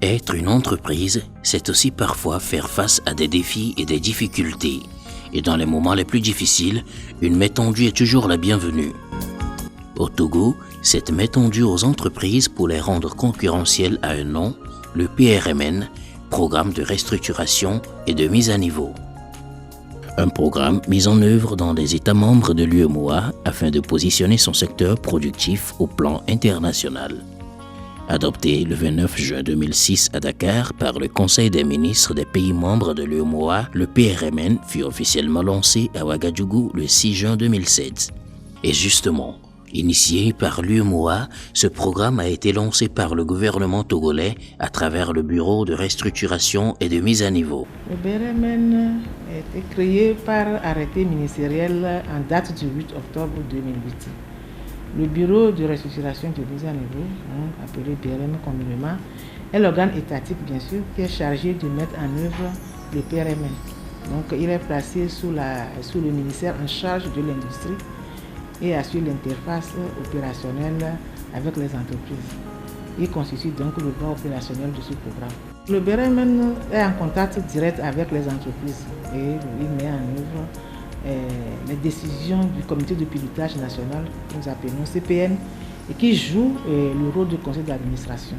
Être une entreprise, c'est aussi parfois faire face à des défis et des difficultés. Et dans les moments les plus difficiles, une main tendue est toujours la bienvenue. Au Togo, cette main tendue aux entreprises pour les rendre concurrentielles a un nom, le PRMN, Programme de restructuration et de mise à niveau. Un programme mis en œuvre dans les États membres de l'UEMOA afin de positionner son secteur productif au plan international. Adopté le 29 juin 2006 à Dakar par le Conseil des ministres des pays membres de l'UEMOA, le PRMN fut officiellement lancé à Ouagadougou le 6 juin 2007. Et justement, initié par l'UEMOA, ce programme a été lancé par le gouvernement togolais à travers le Bureau de restructuration et de mise à niveau. Le PRMN a été créé par arrêté ministériel en date du 8 octobre 2008. Le Bureau de restructuration et de mise à niveau, appelé PRMN communément, est l'organe étatique bien sûr qui est chargé de mettre en œuvre le PRMN. Donc il est placé sous le ministère en charge de l'industrie et assure l'interface opérationnelle avec les entreprises. Il constitue donc le bras opérationnel de ce programme. Le PRMN est en contact direct avec les entreprises et il met en œuvre les décisions du comité de pilotage national, que nous appelons CPN, et qui joue le rôle du conseil d'administration.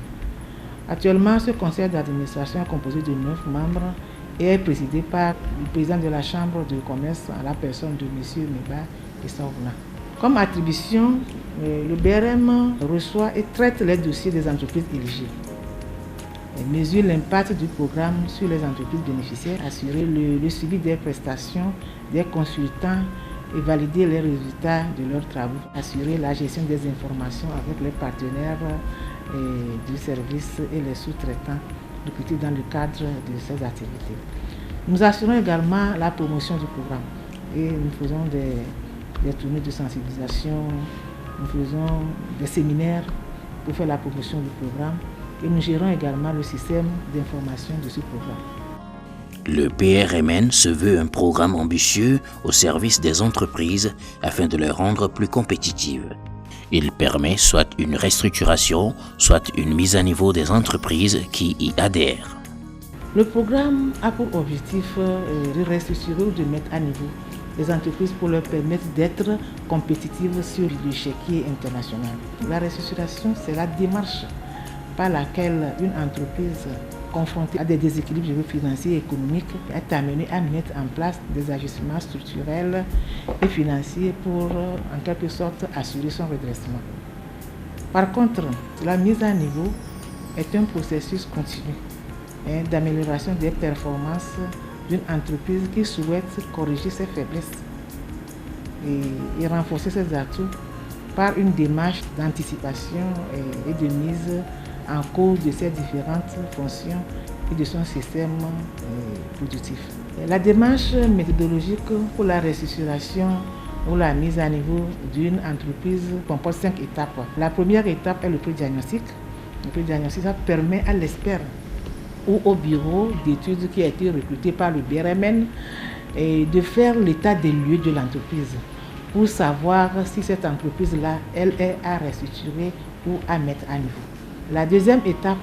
Actuellement, ce conseil d'administration est composé de 9 membres et est présidé par le président de la chambre de commerce à la personne de M. Meba et Saouna. Comme attribution, le BRM reçoit et traite les dossiers des entreprises éligibles. Il mesure l'impact du programme sur les entreprises bénéficiaires, assurer le suivi des prestations des consultants et valider les résultats de leurs travaux, assurer la gestion des informations avec les partenaires du service et les sous-traitants recrutés dans le cadre de ces activités. Nous assurons également la promotion du programme et nous faisons des tournées de sensibilisation, nous faisons des séminaires pour faire la promotion du programme et nous gérons également le système d'information de ce programme. Le PRMN se veut un programme ambitieux au service des entreprises afin de les rendre plus compétitives. Il permet soit une restructuration, soit une mise à niveau des entreprises qui y adhèrent. Le programme a pour objectif de restructurer ou de mettre à niveau les entreprises pour leur permettre d'être compétitives sur l'échiquier international. La restructuration, c'est la démarche par laquelle une entreprise confrontée à des déséquilibres financiers et économiques est amenée à mettre en place des ajustements structurels et financiers pour, en quelque sorte, assurer son redressement. Par contre, la mise à niveau est un processus continu d'amélioration des performances d'une entreprise qui souhaite corriger ses faiblesses et renforcer ses atouts par une démarche d'anticipation et de mise en cause de ces différentes fonctions et de son système productif. La démarche méthodologique pour la restructuration ou la mise à niveau d'une entreprise comporte 5 étapes. La première étape est le pré-diagnostic. Le pré-diagnostic, ça permet à l'expert ou au bureau d'études qui a été recruté par le BRMN de faire l'état des lieux de l'entreprise pour savoir si cette entreprise-là, elle est à restructurer ou à mettre à niveau. La deuxième étape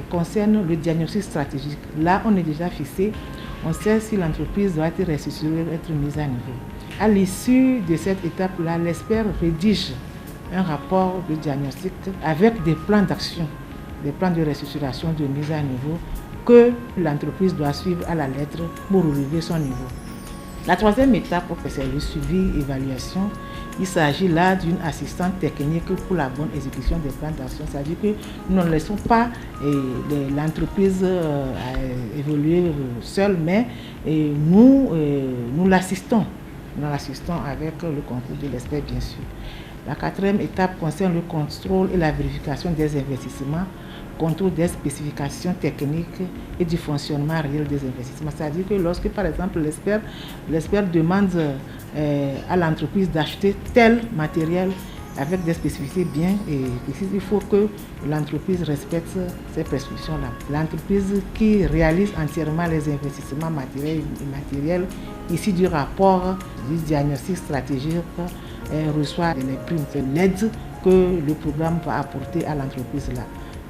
concerne le diagnostic stratégique. Là, on est déjà fixé, on sait si l'entreprise doit être restructurée ou être mise à niveau. À l'issue de cette étape-là, l'expert rédige un rapport de diagnostic avec des plans d'action, des plans de restructuration, de mise à niveau que l'entreprise doit suivre à la lettre pour relever son niveau. La troisième étape, c'est le suivi, évaluation. Il s'agit là d'une assistante technique pour la bonne exécution des plans d'action. C'est-à-dire que nous ne laissons pas l'entreprise évoluer seule, mais nous l'assistons. Nous l'assistons avec le concours de l'expert, bien sûr. La quatrième étape concerne le contrôle et la vérification des investissements, contrôle des spécifications techniques et du fonctionnement réel des investissements. C'est-à-dire que lorsque, par exemple, l'expert demande à l'entreprise d'acheter tel matériel avec des spécificités bien précises. Il faut que l'entreprise respecte ces prescriptions-là. L'entreprise qui réalise entièrement les investissements matériels et immatériels, ici du rapport du diagnostic stratégique, reçoit les primes. C'est l'aide que le programme va apporter à l'entreprise là.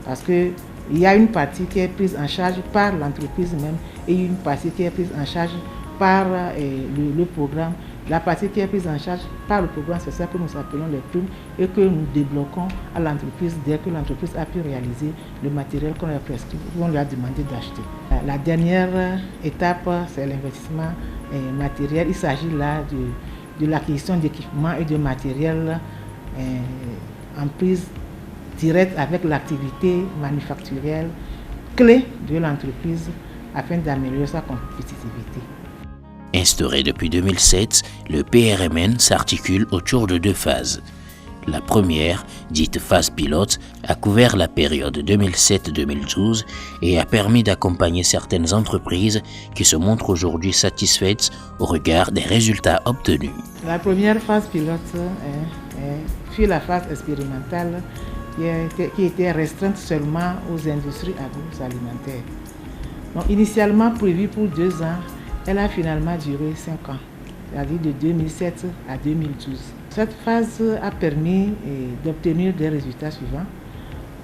Parce qu'il y a une partie qui est prise en charge par l'entreprise même et une partie qui est prise en charge par le programme. La partie qui est prise en charge par le programme, c'est ça que nous appelons les primes et que nous débloquons à l'entreprise dès que l'entreprise a pu réaliser le matériel qu'on lui a prescrit ou qu'on lui a demandé d'acheter. La dernière étape, c'est l'investissement matériel. Il s'agit là de l'acquisition d'équipements et de matériel en prise directe avec l'activité manufacturière clé de l'entreprise afin d'améliorer sa compétitivité. Instauré depuis 2007, le PRMN s'articule autour de 2 phases. La première, dite phase pilote, a couvert la période 2007-2012 et a permis d'accompagner certaines entreprises qui se montrent aujourd'hui satisfaites au regard des résultats obtenus. La première phase pilote fut la phase expérimentale qui était restreinte seulement aux industries agroalimentaires. Donc, initialement prévue pour 2 ans, elle a finalement duré 5 ans, c'est-à-dire de 2007 à 2012. Cette phase a permis d'obtenir des résultats suivants.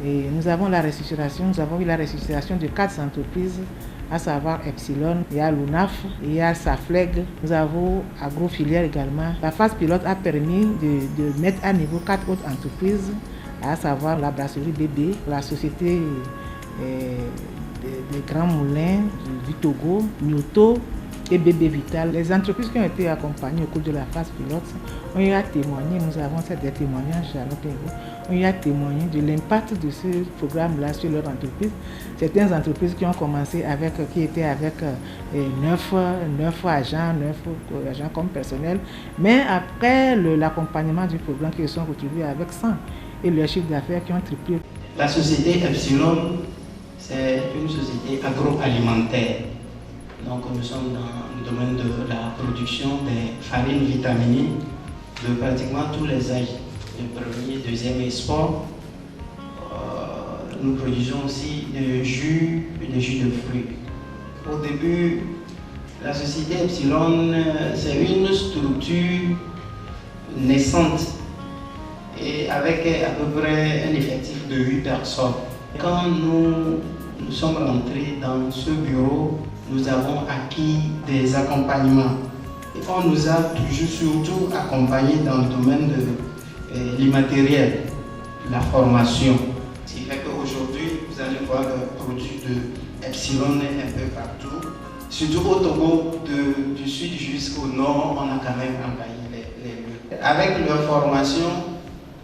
Et nous avons eu la restructuration de 4 entreprises, à savoir Epsilon, il y a l'UNAF, il y a Safleg, nous avons Agrofilière également. La phase pilote a permis de mettre à niveau 4 autres entreprises, à savoir la brasserie Bébé, la société des Grands Moulins du Togo, Nyoto et Bébé Vital. Les entreprises qui ont été accompagnées au cours de la phase pilote ont eu à témoigner, nous avons des témoignages à notre niveau, ont eu à témoigner de l'impact de ce programme-là sur leur entreprise. Certaines entreprises qui ont commencé qui étaient avec 9 agents comme personnel, mais après l'accompagnement du programme, qui se sont retrouvés avec 100 et leur chiffre d'affaires qui ont triplé. La société Epsilon, c'est une société agroalimentaire. Donc nous sommes dans le domaine de la production des farines vitaminées de pratiquement tous les âges, le premier, deuxième et sport. Nous produisons aussi des jus de fruits. Au début, la société Epsilon, c'est une structure naissante et avec à peu près un effectif de 8 personnes. Quand nous sommes rentrés dans ce bureau, nous avons acquis des accompagnements. Et on nous a toujours surtout accompagnés dans le domaine de l'immatériel, la formation. Ce qui fait qu'aujourd'hui, vous allez voir le produit de Epsilon un peu partout. Surtout au Togo, du sud jusqu'au nord, on a quand même envahi les lieux. Avec leur formation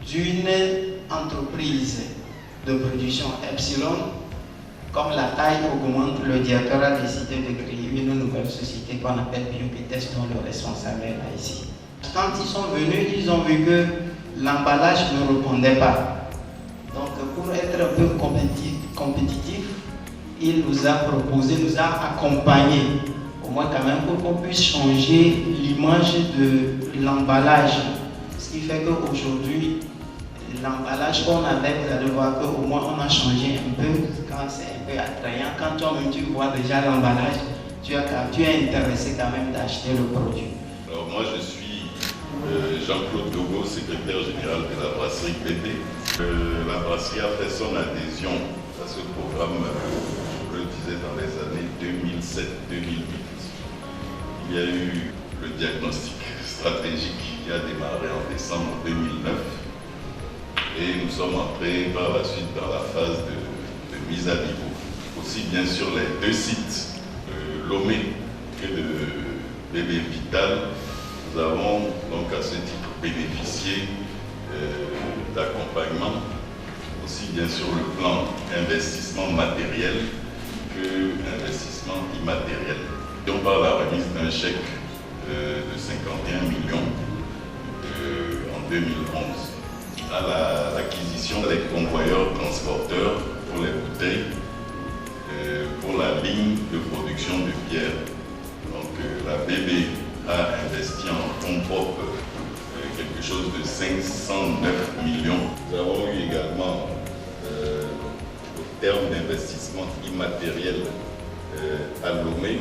d'une entreprise de production Epsilon, comme la taille augmente, le directeur a décidé de créer une nouvelle société qu'on appelle Biopites, dont le responsable est là ici. Quand ils sont venus, ils ont vu que l'emballage ne répondait pas. Donc pour être un peu compétitif, il nous a proposé, nous a accompagnés, au moins quand même pour qu'on puisse changer l'image de l'emballage. Ce qui fait qu'aujourd'hui, l'emballage qu'on avait, vous allez voir qu'au moins on a changé un peu, quand c'est un peu attrayant. Quand toi-même tu vois déjà l'emballage, tu es intéressé quand même d'acheter le produit. Alors moi je suis Jean-Claude Dogo, secrétaire général de la brasserie BP. La brasserie a fait son adhésion à ce programme, je le disais, dans les années 2007-2008. Il y a eu le diagnostic stratégique qui a démarré en décembre 2009. Et nous sommes entrés par la suite dans la phase de mise à niveau. Aussi bien sur les 2 sites de Lomé que de Bébé Vital, nous avons donc à ce titre bénéficié d'accompagnement, aussi bien sur le plan investissement matériel que investissement immatériel. Donc par la remise d'un chèque de 51 millions en 2011. À l'acquisition des convoyeurs transporteurs pour les bouteilles, pour la ligne de production de bière. Donc la BB a investi en fonds quelque chose de 509 millions. Nous avons eu également, au terme d'investissement immatériel à Lomé,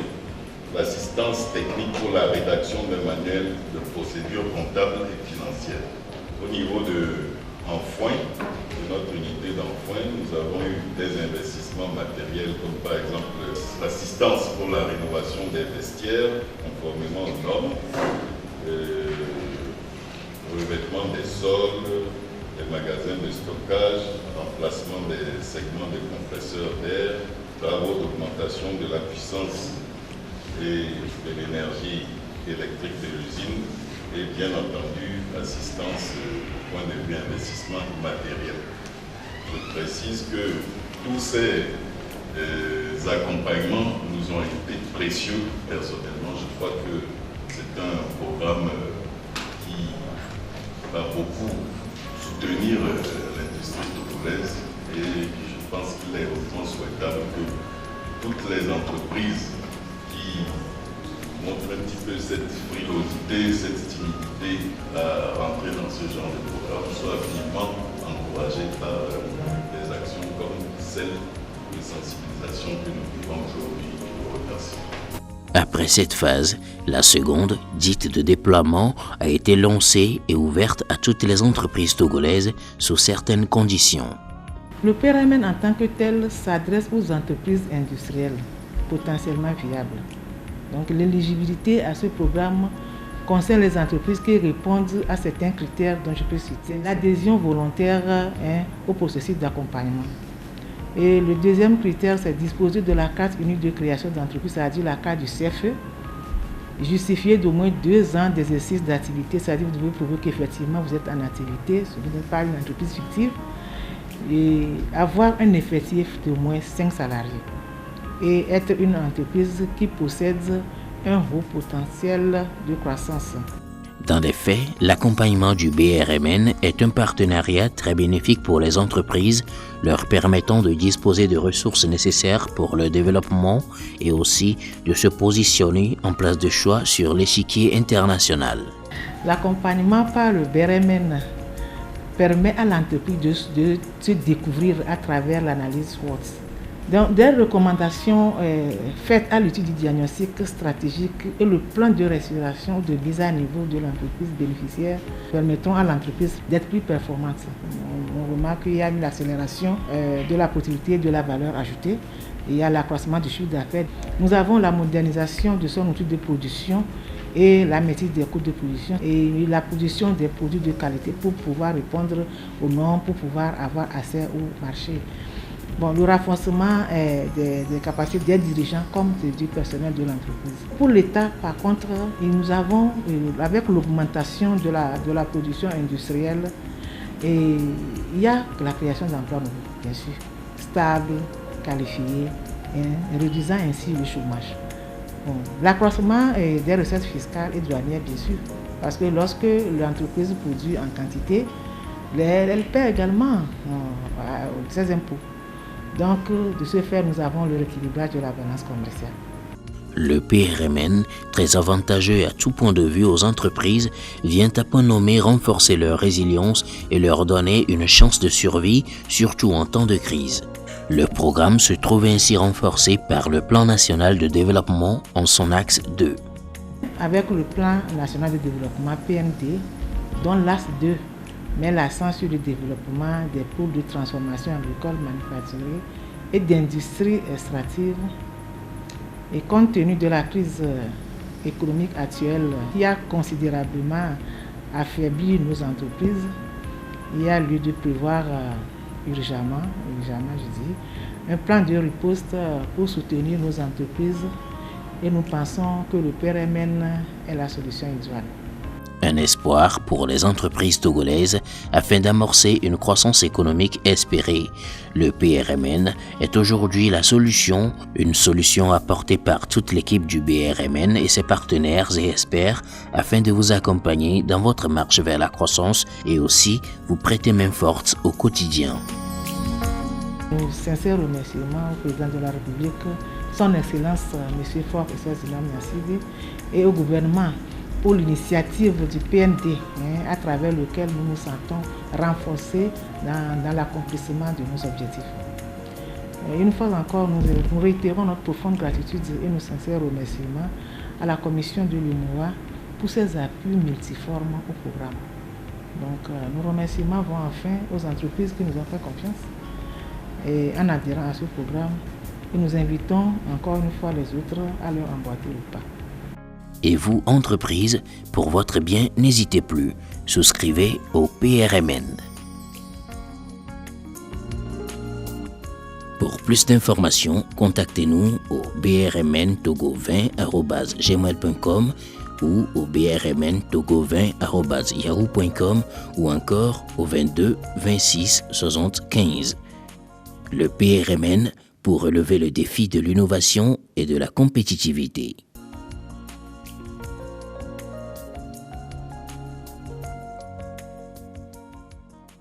l'assistance technique pour la rédaction d'un manuel de procédure comptable et financière. Au niveau de Enfoin, de notre unité d'Enfoin, nous avons eu des investissements matériels comme par exemple l'assistance pour la rénovation des vestiaires conformément aux normes, revêtement des sols, des magasins de stockage, remplacement des segments de compresseurs d'air, travaux d'augmentation de la puissance et de l'énergie électrique de l'usine et bien entendu assistance au point de vue investissement matériel. Je précise que tous ces accompagnements nous ont été précieux personnellement. Je crois que c'est un programme qui va beaucoup soutenir l'industrie togolaise et je pense qu'il est hautement souhaitable que toutes les entreprises qui montrent un petit peu cette frilosité, cette timidité à rentrer dans ce genre de programme soient vivement encouragées par des actions comme celle de sensibilisation que nous vivons aujourd'hui. Nous remercions. Après cette phase, la seconde, dite de déploiement, a été lancée et ouverte à toutes les entreprises togolaises sous certaines conditions. Le PRMN en tant que tel s'adresse aux entreprises industrielles potentiellement viables. Donc l'éligibilité à ce programme concerne les entreprises qui répondent à certains critères dont je peux citer l'adhésion volontaire au processus d'accompagnement. Et le deuxième critère, c'est disposer de la carte unique de création d'entreprise, c'est-à-dire la carte du CFE, justifiée d'au moins 2 ans d'exercice d'activité, c'est-à-dire que vous devez prouver qu'effectivement vous êtes en activité, ce n'est pas une entreprise fictive, et avoir un effectif d'au moins 5 salariés. Et être une entreprise qui possède un haut potentiel de croissance. Dans les faits, l'accompagnement du BRMN est un partenariat très bénéfique pour les entreprises, leur permettant de disposer de ressources nécessaires pour le développement et aussi de se positionner en place de choix sur l'échiquier international. L'accompagnement par le BRMN permet à l'entreprise de se découvrir à travers l'analyse SWOT. Donc, des recommandations faites à l'étude du diagnostic stratégique et le plan de respiration de mise à niveau de l'entreprise bénéficiaire permettront à l'entreprise d'être plus performante. On remarque qu'il y a une accélération de la productivité et de la valeur ajoutée. Il y a l'accroissement du chiffre d'affaires. Nous avons la modernisation de son outil de production et la maîtrise des coûts de production et la production des produits de qualité pour pouvoir répondre aux normes, pour pouvoir avoir accès au marché. Bon, le renforcement des capacités des dirigeants comme du personnel de l'entreprise. Pour l'État, par contre, nous avons, avec l'augmentation de la production industrielle, et il y a la création d'emplois nouveaux, bien sûr, stables, qualifiés, réduisant ainsi le chômage. Bon, l'accroissement des recettes fiscales et douanières, bien sûr, parce que lorsque l'entreprise produit en quantité, elle paie également ses impôts. Donc, de ce fait, nous avons le rééquilibrage de la balance commerciale. Le PRMN, très avantageux à tout point de vue aux entreprises, vient à point nommé renforcer leur résilience et leur donner une chance de survie, surtout en temps de crise. Le programme se trouve ainsi renforcé par le Plan national de développement en son axe 2. Avec le Plan national de développement PND, dont l'axe 2 met l'accent sur le développement des pôles de transformation agricole manufacturière et d'industrie extractive. Et compte tenu de la crise économique actuelle qui a considérablement affaibli nos entreprises, il y a lieu de prévoir urgemment je dis, un plan de riposte pour soutenir nos entreprises et nous pensons que le PRMN est la solution idoine. Un espoir pour les entreprises togolaises afin d'amorcer une croissance économique espérée. Le PRMN est aujourd'hui la solution, une solution apportée par toute l'équipe du BRMN et ses partenaires et experts afin de vous accompagner dans votre marche vers la croissance et aussi vous prêter main forte au quotidien. Nos sincères remerciements au président de la République, son Excellence M. Faure Eswazina Miasidi et au gouvernement pour l'initiative du PND, à travers lequel nous nous sentons renforcés dans l'accomplissement de nos objectifs. Une fois encore, nous réitérons notre profonde gratitude et nos sincères remerciements à la commission de l'UMOA pour ses appuis multiformes au programme. Donc, nos remerciements vont enfin aux entreprises qui nous ont fait confiance et en adhérant à ce programme, et nous invitons encore une fois les autres à leur emboîter le pas. Et vous, entreprise, pour votre bien, n'hésitez plus, souscrivez au PRMN. Pour plus d'informations, contactez-nous au brmntogo20@gmail.com ou au brmntogo20@yahoo.com ou encore au 22 26 60 15. Le PRMN pour relever le défi de l'innovation et de la compétitivité.